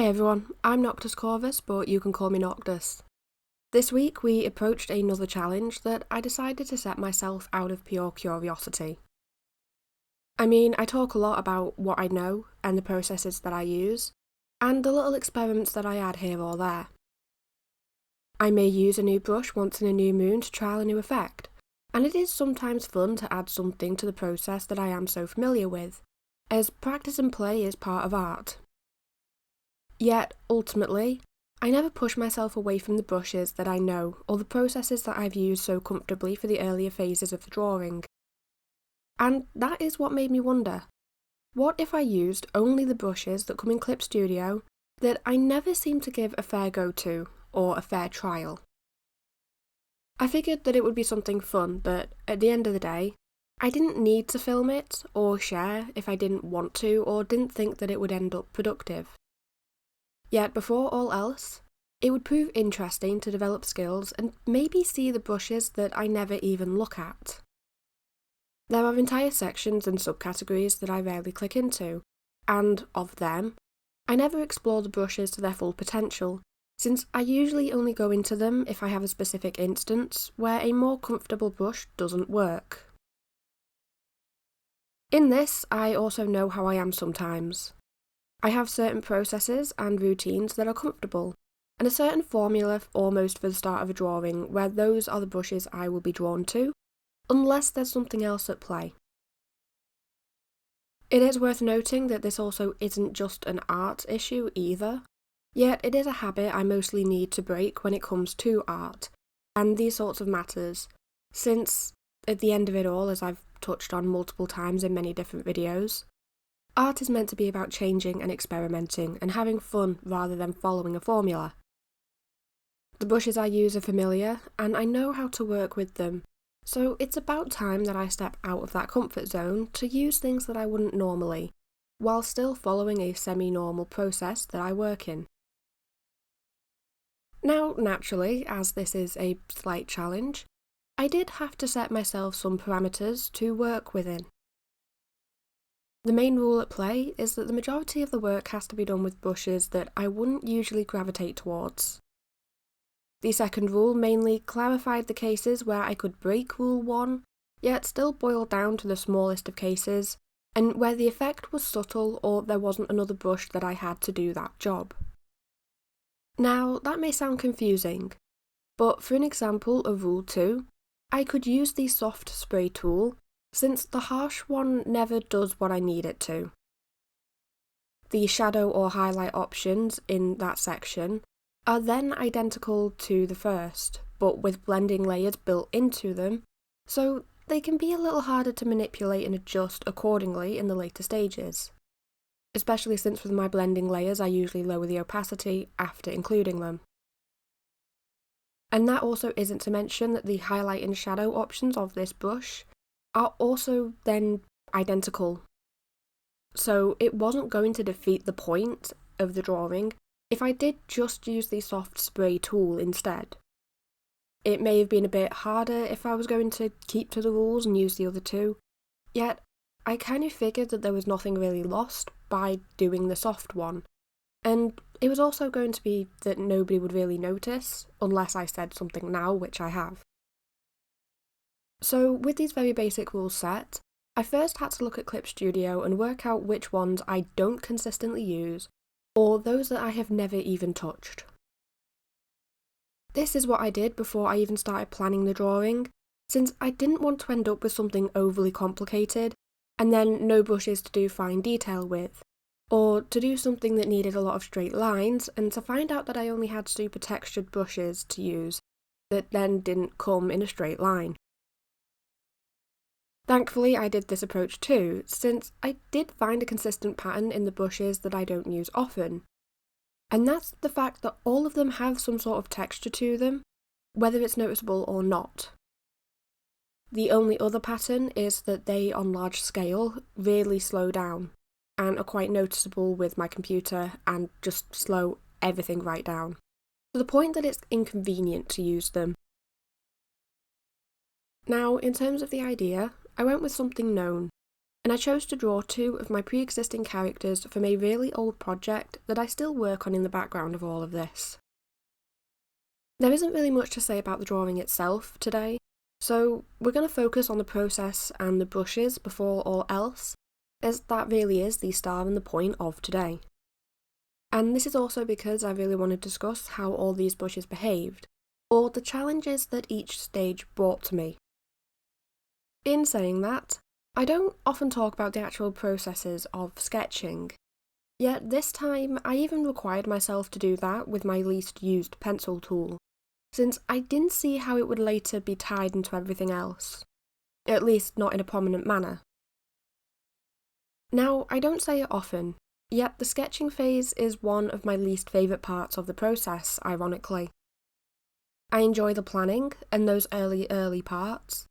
everyone, I'm Noctis Corvus, but you can call me Noctis. This week we approached another challenge that I decided to set myself out of pure curiosity. I mean, I talk a lot about what I know and the processes that I use, and the little experiments that I add here or there. I may use a new brush once in a new moon to trial a new effect, and it is sometimes fun to add something to the process that I am so familiar with, as practice and play is part of art. Yet, ultimately, I never push myself away from the brushes that I know or the processes that I've used so comfortably for the earlier phases of the drawing. And that is what made me wonder, what if I used only the brushes that come in Clip Studio that I never seem to give a fair go to or a fair trial? I figured that it would be something fun, but at the end of the day, I didn't need to film it or share if I didn't want to or didn't think that it would end up productive. Yet before all else, it would prove interesting to develop skills and maybe see the brushes that I never even look at. There are entire sections and subcategories that I rarely click into, and of them, I never explore the brushes to their full potential, since I usually only go into them if I have a specific instance where a more comfortable brush doesn't work. In this, I also know how I am sometimes. I have certain processes and routines that are comfortable, and a certain formula almost for the start of a drawing where those are the brushes I will be drawn to, unless there's something else at play. It is worth noting that this also isn't just an art issue either, yet it is a habit I mostly need to break when it comes to art, and these sorts of matters, since, at the end of it all, as I've touched on multiple times in many different videos, art is meant to be about changing and experimenting and having fun rather than following a formula. The brushes I use are familiar, and I know how to work with them, so it's about time that I step out of that comfort zone to use things that I wouldn't normally, while still following a semi-normal process that I work in. Now, naturally, as this is a slight challenge, I did have to set myself some parameters to work within. The main rule at play is that the majority of the work has to be done with brushes that I wouldn't usually gravitate towards. The second rule mainly clarified the cases where I could break Rule 1, yet still boil down to the smallest of cases, and where the effect was subtle or there wasn't another brush that I had to do that job. Now, that may sound confusing, but for an example of Rule 2, I could use the soft spray tool, since the harsh one never does what I need it to. The shadow or highlight options in that section are then identical to the first, but with blending layers built into them, so they can be a little harder to manipulate and adjust accordingly in the later stages. Especially since with my blending layers I usually lower the opacity after including them. And that also isn't to mention that the highlight and shadow options of this brush are also then identical. So it wasn't going to defeat the point of the drawing if I did just use the soft spray tool instead. It may have been a bit harder if I was going to keep to the rules and use the other two, yet I kind of figured that there was nothing really lost by doing the soft one, and it was also going to be that nobody would really notice unless I said something now, which I have. So with these very basic rules set, I first had to look at Clip Studio and work out which ones I don't consistently use, or those that I have never even touched. This is what I did before I even started planning the drawing, since I didn't want to end up with something overly complicated, and then no brushes to do fine detail with, or to do something that needed a lot of straight lines, and to find out that I only had super textured brushes to use that then didn't come in a straight line. Thankfully, I did this approach too, since I did find a consistent pattern in the brushes that I don't use often. And that's the fact that all of them have some sort of texture to them, whether it's noticeable or not. The only other pattern is that they, on large scale, really slow down, and are quite noticeable with my computer and just slow everything right down, to the point that it's inconvenient to use them. Now, in terms of the idea, I went with something known, and I chose to draw two of my pre-existing characters from a really old project that I still work on in the background of all of this. There isn't really much to say about the drawing itself today, so we're going to focus on the process and the brushes before all else, as that really is the star and the point of today. And this is also because I really want to discuss how all these brushes behaved, or the challenges that each stage brought to me. In saying that, I don't often talk about the actual processes of sketching, yet this time I even required myself to do that with my least used pencil tool, since I didn't see how it would later be tied into everything else, at least not in a prominent manner. Now, I don't say it often, yet the sketching phase is one of my least favourite parts of the process, ironically. I enjoy the planning and those early parts,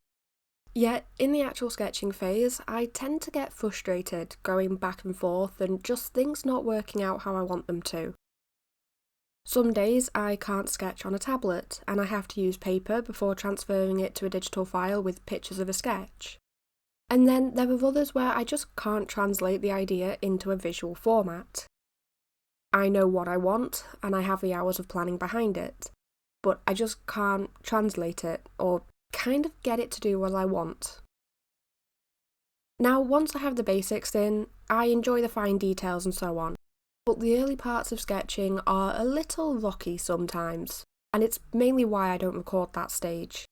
yet in the actual sketching phase, I tend to get frustrated going back and forth and just things not working out how I want them to. Some days I can't sketch on a tablet and I have to use paper before transferring it to a digital file with pictures of a sketch. And then there are others where I just can't translate the idea into a visual format. I know what I want and I have the hours of planning behind it, but I just can't translate it or kind of get it to do what I want. Now, once I have the basics in, I enjoy the fine details and so on. But the early parts of sketching are a little rocky sometimes, and it's mainly why I don't record that stage.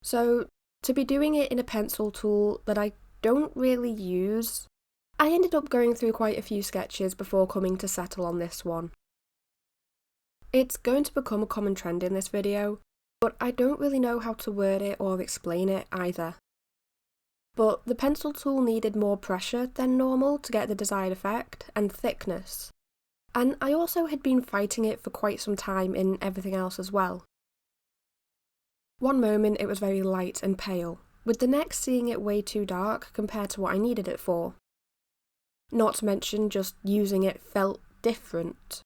So, to be doing it in a pencil tool that I don't really use, I ended up going through quite a few sketches before coming to settle on this one. It's going to become a common trend in this video, but I don't really know how to word it or explain it either. But the pencil tool needed more pressure than normal to get the desired effect and thickness, and I also had been fighting it for quite some time in everything else as well. One moment it was very light and pale, with the next seeing it way too dark compared to what I needed it for. Not to mention just using it felt different.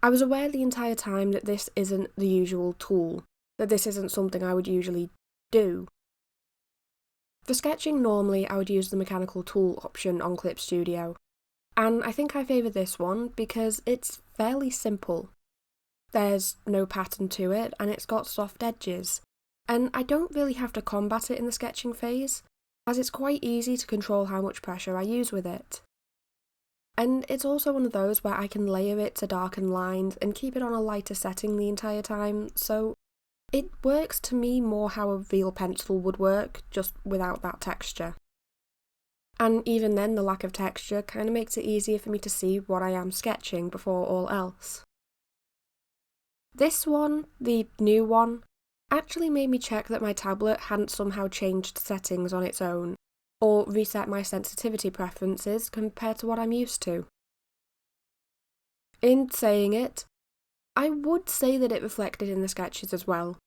I was aware the entire time that this isn't the usual tool, that this isn't something I would usually do. For sketching, normally I would use the mechanical tool option on Clip Studio, and I think I favour this one because it's fairly simple. There's no pattern to it, and it's got soft edges, and I don't really have to combat it in the sketching phase, as it's quite easy to control how much pressure I use with it. And it's also one of those where I can layer it to darken lines and keep it on a lighter setting the entire time, so it works to me more how a real pencil would work, just without that texture. And even then, the lack of texture kind of makes it easier for me to see what I am sketching before all else. This one, the new one, actually made me check that my tablet hadn't somehow changed settings on its own, or reset my sensitivity preferences compared to what I'm used to. In saying it, I would say that it reflected in the sketches as well.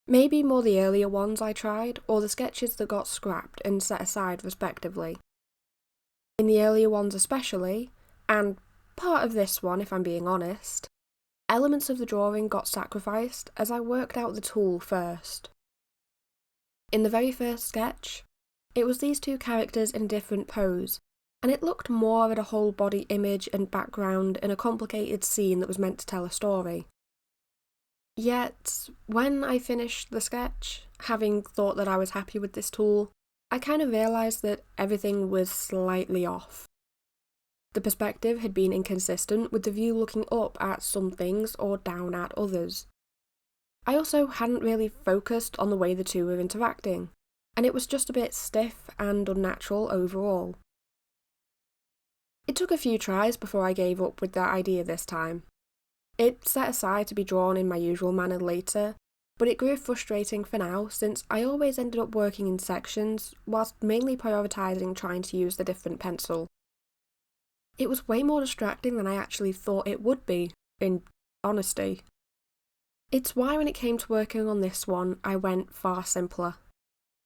Maybe more the earlier ones I tried, or the sketches that got scrapped and set aside respectively. In the earlier ones especially, and part of this one if I'm being honest, elements of the drawing got sacrificed as I worked out the tool first. In the very first sketch, it was these two characters in a different pose, and it looked more at a whole body image and background in a complicated scene that was meant to tell a story. Yet, when I finished the sketch, having thought that I was happy with this tool, I kind of realised that everything was slightly off. The perspective had been inconsistent, with the view looking up at some things or down at others. I also hadn't really focused on the way the two were interacting, and it was just a bit stiff and unnatural overall. It took a few tries before I gave up with that idea this time. It's set aside to be drawn in my usual manner later, but it grew frustrating for now since I always ended up working in sections whilst mainly prioritising trying to use the different pencil. It was way more distracting than I actually thought it would be, in honesty. It's why when it came to working on this one, I went far simpler.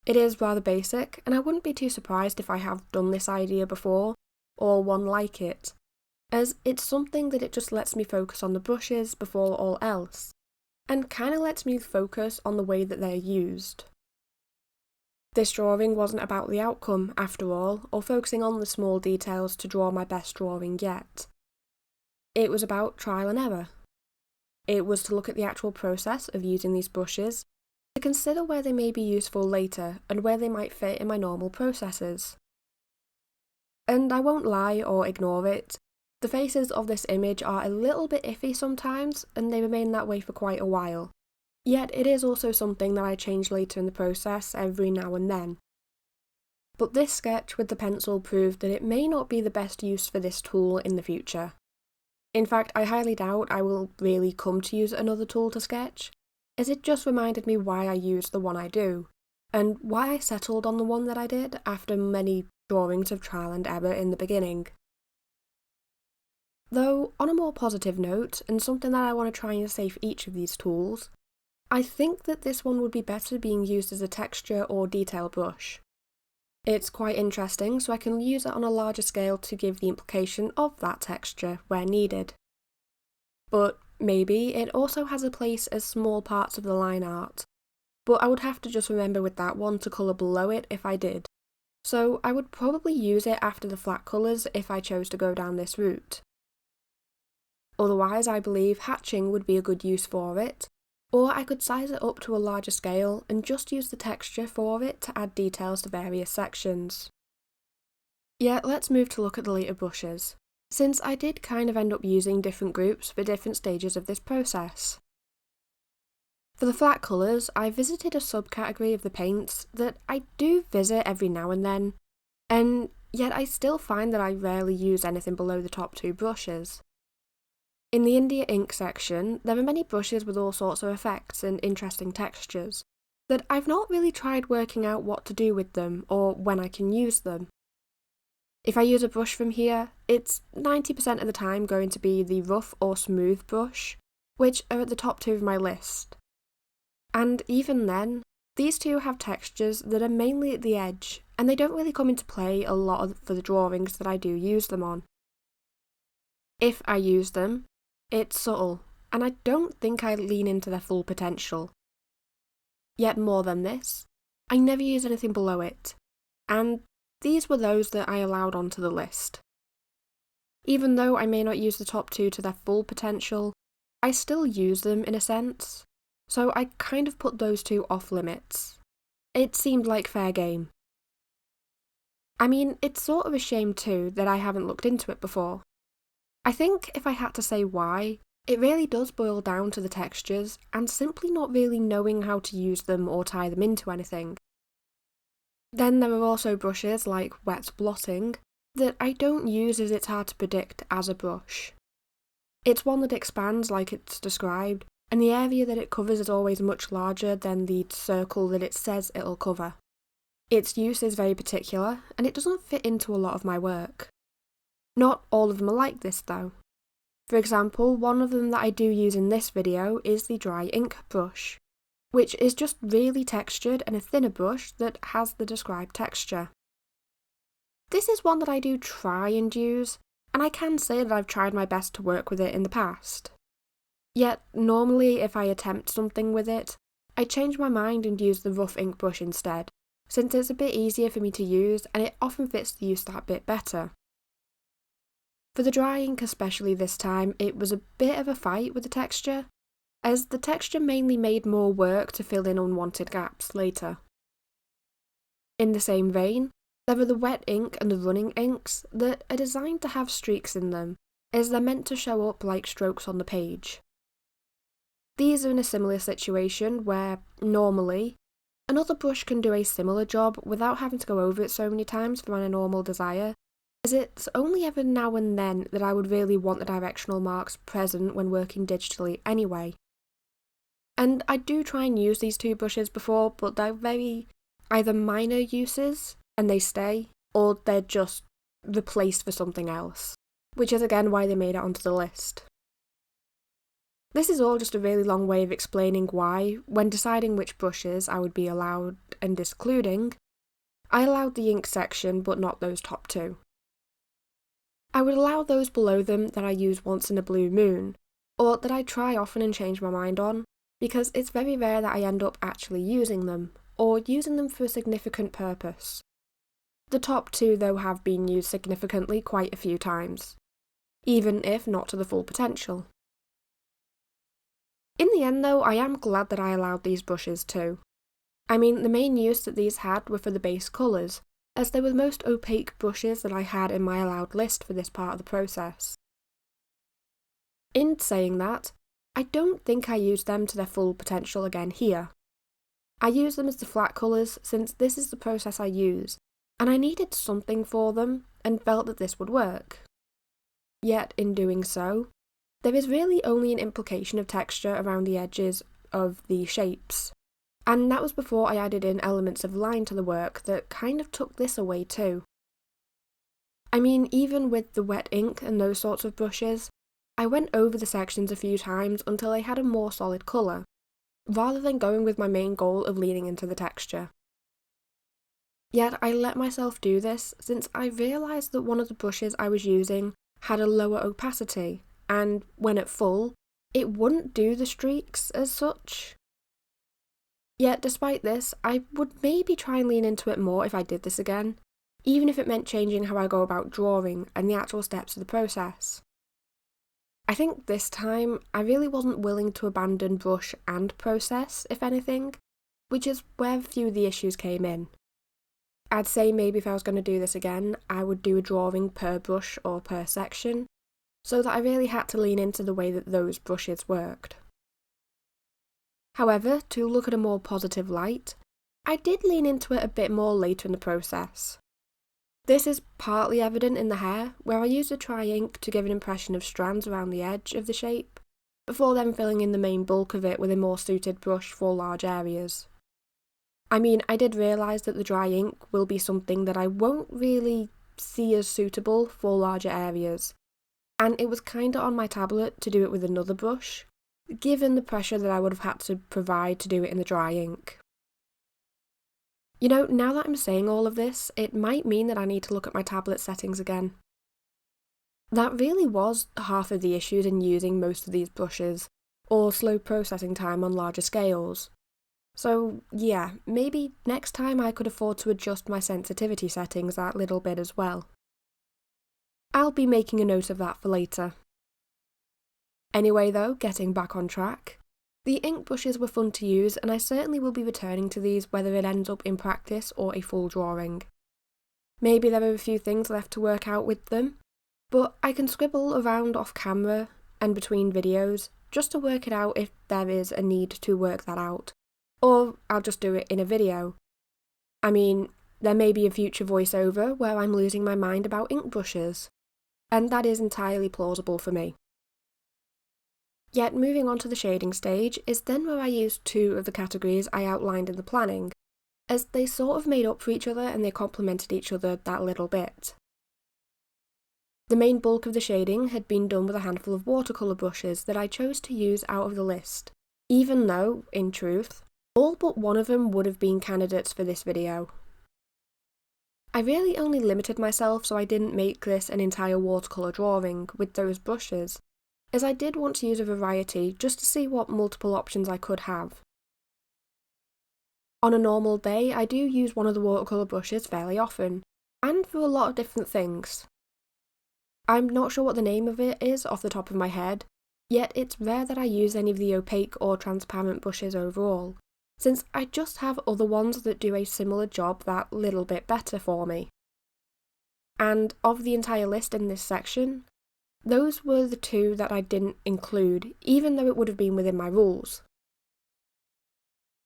It is rather basic, and I wouldn't be too surprised if I have done this idea before, or one like it, as it's something that it just lets me focus on the brushes before all else, and kinda lets me focus on the way that they're used. This drawing wasn't about the outcome, after all, or focusing on the small details to draw my best drawing yet. It was about trial and error. It was to look at the actual process of using these brushes, to consider where they may be useful later and where they might fit in my normal processes. And I won't lie or ignore it, the faces of this image are a little bit iffy sometimes, and they remain that way for quite a while. Yet it is also something that I change later in the process every now and then. But this sketch with the pencil proved that it may not be the best use for this tool in the future. In fact, I highly doubt I will really come to use another tool to sketch, as it just reminded me why I use the one I do, and why I settled on the one that I did after many drawings of trial and error in the beginning. Though, on a more positive note, and something that I want to try and say for each of these tools, I think that this one would be better being used as a texture or detail brush. It's quite interesting, so I can use it on a larger scale to give the implication of that texture where needed. But maybe it also has a place as small parts of the line art, but I would have to just remember with that one to colour below it if I did, so I would probably use it after the flat colours if I chose to go down this route. Otherwise, I believe hatching would be a good use for it, or I could size it up to a larger scale and just use the texture for it to add details to various sections. Yeah, let's move to look at the later brushes, since I did kind of end up using different groups for different stages of this process. For the flat colours, I visited a subcategory of the paints that I do visit every now and then, and yet I still find that I rarely use anything below the top two brushes. In the India ink section, there are many brushes with all sorts of effects and interesting textures that I've not really tried working out what to do with them or when I can use them. If I use a brush from here, it's 90% of the time going to be the rough or smooth brush, which are at the top two of my list. And even then, these two have textures that are mainly at the edge, and they don't really come into play a lot for the drawings that I do use them on. If I use them, it's subtle, and I don't think I lean into their full potential. Yet more than this, I never use anything below it, and these were those that I allowed onto the list. Even though I may not use the top two to their full potential, I still use them in a sense, so I kind of put those two off limits. It seemed like fair game. I mean, it's sort of a shame too that I haven't looked into it before. I think if I had to say why, it really does boil down to the textures and simply not really knowing how to use them or tie them into anything. Then there are also brushes like wet blotting that I don't use as it's hard to predict as a brush. It's one that expands like it's described, and the area that it covers is always much larger than the circle that it says it'll cover. Its use is very particular, and it doesn't fit into a lot of my work. Not all of them are like this though. For example, one of them that I do use in this video is the dry ink brush, which is just really textured and a thinner brush that has the described texture. This is one that I do try and use, and I can say that I've tried my best to work with it in the past. Yet, normally if I attempt something with it, I change my mind and use the rough ink brush instead, since it's a bit easier for me to use and it often fits the use that bit better. For the dry ink especially this time, it was a bit of a fight with the texture, as the texture mainly made more work to fill in unwanted gaps later. In the same vein, there are the wet ink and the running inks that are designed to have streaks in them, as they're meant to show up like strokes on the page. These are in a similar situation where, normally, another brush can do a similar job without having to go over it so many times for my normal desire, as it's only ever now and then that I would really want the directional marks present when working digitally anyway. And I do try and use these two brushes before, but they're very either minor uses and they stay, or they're just replaced for something else, which is again why they made it onto the list. This is all just a really long way of explaining why, when deciding which brushes I would be allowed and excluding, I allowed the ink section but not those top two. I would allow those below them that I use once in a blue moon, or that I try often and change my mind on, because it's very rare that I end up actually using them, or using them for a significant purpose. The top two, though, have been used significantly quite a few times, even if not to the full potential. In the end, though, I am glad that I allowed these brushes too. I mean, the main use that these had were for the base colours, as they were the most opaque brushes that I had in my allowed list for this part of the process. In saying that, I don't think I used them to their full potential again here. I used them as the flat colours since this is the process I use, and I needed something for them and felt that this would work. Yet, in doing so, there is really only an implication of texture around the edges of the shapes, and that was before I added in elements of line to the work that kind of took this away too. I mean, even with the wet ink and those sorts of brushes, I went over the sections a few times until I had a more solid colour, rather than going with my main goal of leaning into the texture. Yet I let myself do this since I realised that one of the brushes I was using had a lower opacity, and when at full, it wouldn't do the streaks as such. Yet despite this, I would maybe try and lean into it more if I did this again, even if it meant changing how I go about drawing and the actual steps of the process. I think this time, I really wasn't willing to abandon brush and process, if anything, which is where a few of the issues came in. I'd say maybe if I was going to do this again, I would do a drawing per brush or per section, so that I really had to lean into the way that those brushes worked. However, to look at a more positive light, I did lean into it a bit more later in the process. This is partly evident in the hair, where I used a dry ink to give an impression of strands around the edge of the shape, before then filling in the main bulk of it with a more suited brush for large areas. I mean, I did realise that the dry ink will be something that I won't really see as suitable for larger areas, and it was kinda on my tablet to do it with another brush, given the pressure that I would have had to provide to do it in the dry ink. You know, now that I'm saying all of this, it might mean that I need to look at my tablet settings again. That really was half of the issues in using most of these brushes, or slow processing time on larger scales. So yeah, maybe next time I could afford to adjust my sensitivity settings that little bit as well. I'll be making a note of that for later. Anyway though, getting back on track, the ink brushes were fun to use and I certainly will be returning to these whether it ends up in practice or a full drawing. Maybe there are a few things left to work out with them, but I can scribble around off camera and between videos just to work it out if there is a need to work that out, or I'll just do it in a video. I mean, there may be a future voiceover where I'm losing my mind about ink brushes, and that is entirely plausible for me. Yet moving on to the shading stage is then where I used two of the categories I outlined in the planning, as they sort of made up for each other and they complemented each other that little bit. The main bulk of the shading had been done with a handful of watercolour brushes that I chose to use out of the list, even though, in truth, all but one of them would have been candidates for this video. I really only limited myself so I didn't make this an entire watercolour drawing with those brushes, as I did want to use a variety just to see what multiple options I could have. On a normal day, I do use one of the watercolour brushes fairly often, and for a lot of different things. I'm not sure what the name of it is off the top of my head, yet it's rare that I use any of the opaque or transparent brushes overall, since I just have other ones that do a similar job that little bit better for me. And of the entire list in this section, those were the two that I didn't include, even though it would have been within my rules.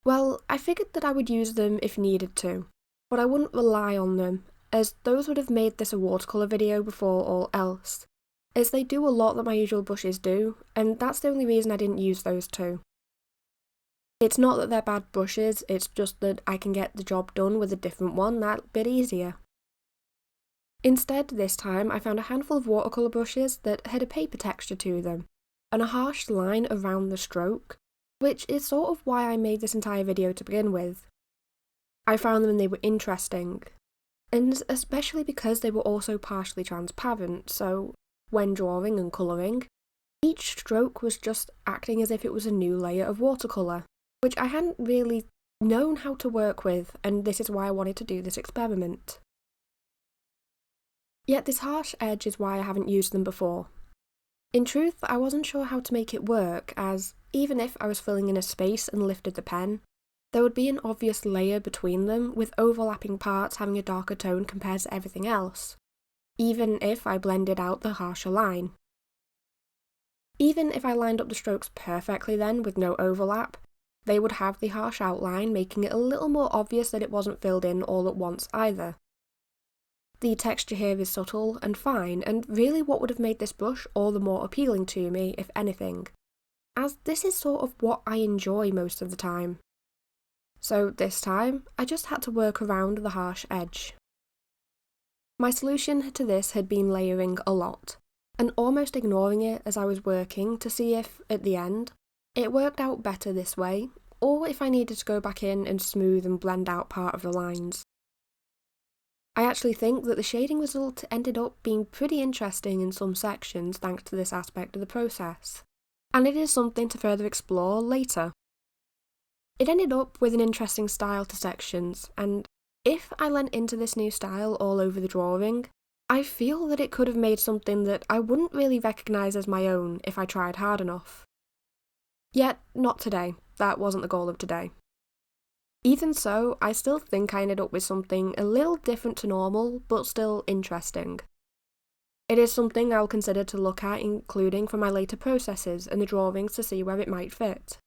Well, I figured that I would use them if needed to, but I wouldn't rely on them, as those would have made this a watercolour video before all else, as they do a lot that my usual brushes do, and that's the only reason I didn't use those two. It's not that they're bad brushes, it's just that I can get the job done with a different one that bit easier. Instead, this time, I found a handful of watercolour brushes that had a paper texture to them, and a harsh line around the stroke, which is sort of why I made this entire video to begin with. I found them and they were interesting, and especially because they were also partially transparent, so when drawing and colouring, each stroke was just acting as if it was a new layer of watercolour, which I hadn't really known how to work with, and this is why I wanted to do this experiment. Yet this harsh edge is why I haven't used them before. In truth, I wasn't sure how to make it work, as even if I was filling in a space and lifted the pen, there would be an obvious layer between them, with overlapping parts having a darker tone compared to everything else, even if I blended out the harsher line. Even if I lined up the strokes perfectly then, with no overlap, they would have the harsh outline, making it a little more obvious that it wasn't filled in all at once either. The texture here is subtle and fine, and really what would have made this brush all the more appealing to me, if anything, as this is sort of what I enjoy most of the time. So this time, I just had to work around the harsh edge. My solution to this had been layering a lot, and almost ignoring it as I was working to see if, at the end, it worked out better this way, or if I needed to go back in and smooth and blend out part of the lines. I actually think that the shading result ended up being pretty interesting in some sections thanks to this aspect of the process, and it is something to further explore later. It ended up with an interesting style to sections, and if I lent into this new style all over the drawing, I feel that it could have made something that I wouldn't really recognise as my own if I tried hard enough. Yet, not today. That wasn't the goal of today. Even so, I still think I ended up with something a little different to normal, but still interesting. It is something I'll consider to look at, including for my later processes and the drawings to see where it might fit.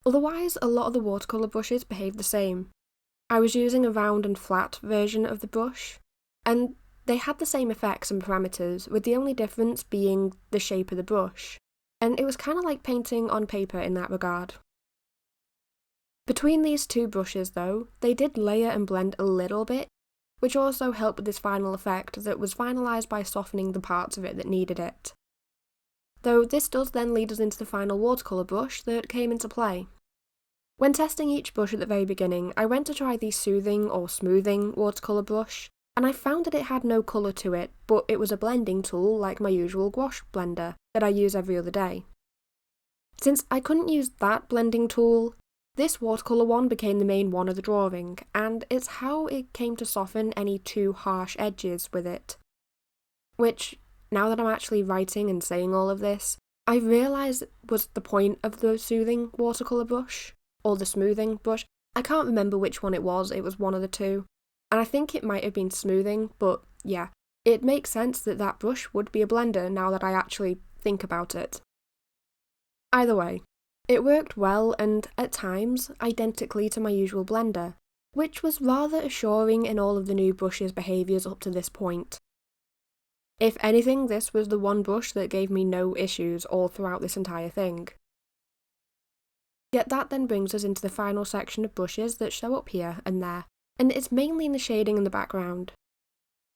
Otherwise, a lot of the watercolour brushes behave the same. I was using a round and flat version of the brush, and they had the same effects and parameters, with the only difference being the shape of the brush, and it was kind of like painting on paper in that regard. Between these two brushes though, they did layer and blend a little bit, which also helped with this final effect that was finalised by softening the parts of it that needed it. Though this does then lead us into the final watercolour brush that came into play. When testing each brush at the very beginning, I went to try the soothing or smoothing watercolour brush, and I found that it had no colour to it, but it was a blending tool like my usual gouache blender that I use every other day. Since I couldn't use that blending tool, this watercolour one became the main one of the drawing, and it's how it came to soften any too harsh edges with it. Which, now that I'm actually writing and saying all of this, I realise was the point of the soothing watercolour brush, or the smoothing brush. I can't remember which one it was one of the two, and I think it might have been smoothing, but yeah, it makes sense that that brush would be a blender now that I actually think about it. Either way, it worked well and, at times, identically to my usual blender, which was rather assuring in all of the new brush's behaviours up to this point. If anything, this was the one brush that gave me no issues all throughout this entire thing. Yet that then brings us into the final section of brushes that show up here and there, and it's mainly in the shading in the background.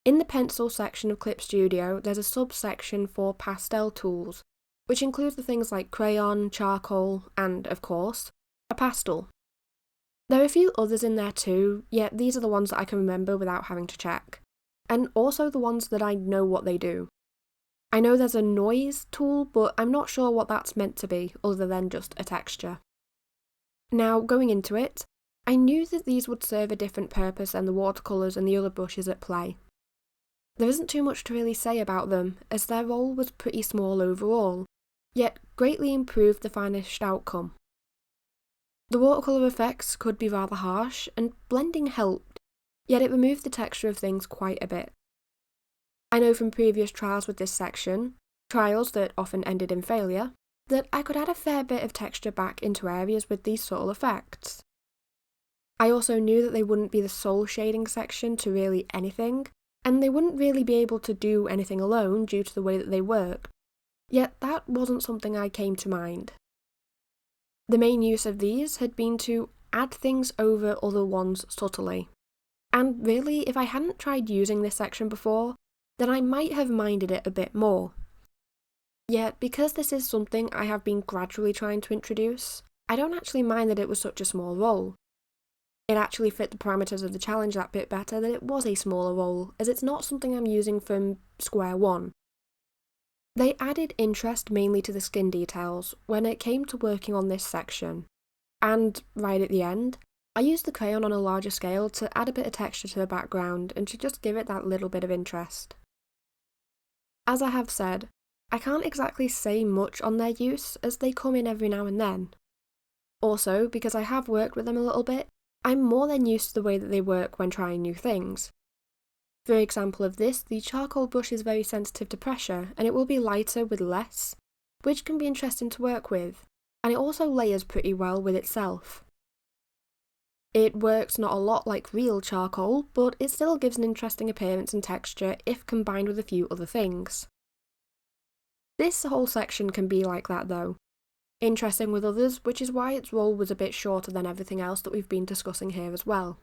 In the pencil section of Clip Studio, there's a subsection for pastel tools, which includes the things like crayon, charcoal, and, of course, a pastel. There are a few others in there too, yet these are the ones that I can remember without having to check, and also the ones that I know what they do. I know there's a noise tool, but I'm not sure what that's meant to be, other than just a texture. Now, going into it, I knew that these would serve a different purpose than the watercolours and the other brushes at play. There isn't too much to really say about them, as their role was pretty small overall, yet greatly improved the finished outcome. The watercolour effects could be rather harsh, and blending helped, yet it removed the texture of things quite a bit. I know from previous trials with this section, trials that often ended in failure, that I could add a fair bit of texture back into areas with these subtle effects. I also knew that they wouldn't be the sole shading section to really anything, and they wouldn't really be able to do anything alone due to the way that they worked, yet that wasn't something I came to mind. The main use of these had been to add things over other ones subtly, and really if I hadn't tried using this section before, then I might have minded it a bit more. Yet, because this is something I have been gradually trying to introduce, I don't actually mind that it was such a small role. It actually fit the parameters of the challenge that bit better that it was a smaller role, as it's not something I'm using from square one. They added interest mainly to the skin details when it came to working on this section, And right at the end, I used the crayon on a larger scale to add a bit of texture to the background and to just give it that little bit of interest. As I have said, I can't exactly say much on their use as they come in every now and then. Also, because I have worked with them a little bit, I'm more than used to the way that they work when trying new things. For example of this, the charcoal brush is very sensitive to pressure and it will be lighter with less, which can be interesting to work with, and it also layers pretty well with itself. It works not a lot like real charcoal, but it still gives an interesting appearance and texture if combined with a few other things. This whole section can be like that though. Interesting with others, which is why its roll was a bit shorter than everything else that we've been discussing here as well.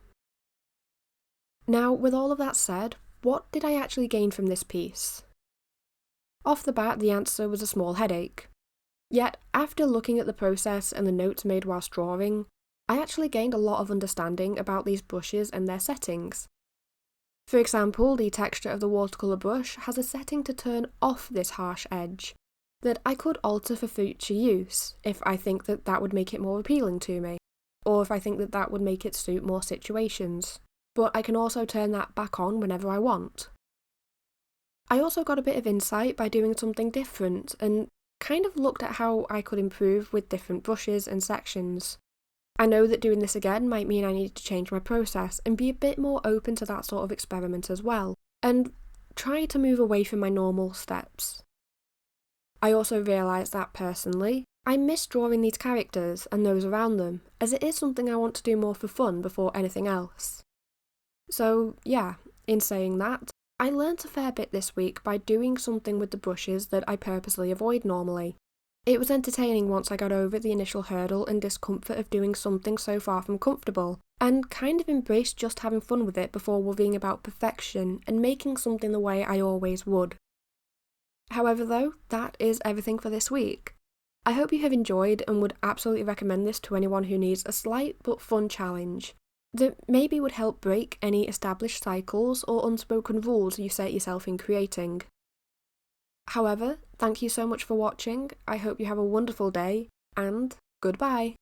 Now, with all of that said, what did I actually gain from this piece? Off the bat, the answer was a small headache. Yet, after looking at the process and the notes made whilst drawing, I actually gained a lot of understanding about these brushes and their settings. For example, the texture of the watercolour brush has a setting to turn off this harsh edge that I could alter for future use if I think that that would make it more appealing to me, or if I think that that would make it suit more situations. But I can also turn that back on whenever I want. I also got a bit of insight by doing something different and kind of looked at how I could improve with different brushes and sections. I know that doing this again might mean I need to change my process and be a bit more open to that sort of experiment as well, and try to move away from my normal steps. I also realised that personally, I miss drawing these characters and those around them, as it is something I want to do more for fun before anything else. So yeah, in saying that, I learnt a fair bit this week by doing something with the brushes that I purposely avoid normally. It was entertaining once I got over the initial hurdle and discomfort of doing something so far from comfortable, and kind of embraced just having fun with it before worrying about perfection and making something the way I always would. However though, that is everything for this week. I hope you have enjoyed and would absolutely recommend this to anyone who needs a slight but fun challenge that maybe would help break any established cycles or unspoken rules you set yourself in creating. However, thank you so much for watching, I hope you have a wonderful day, and goodbye!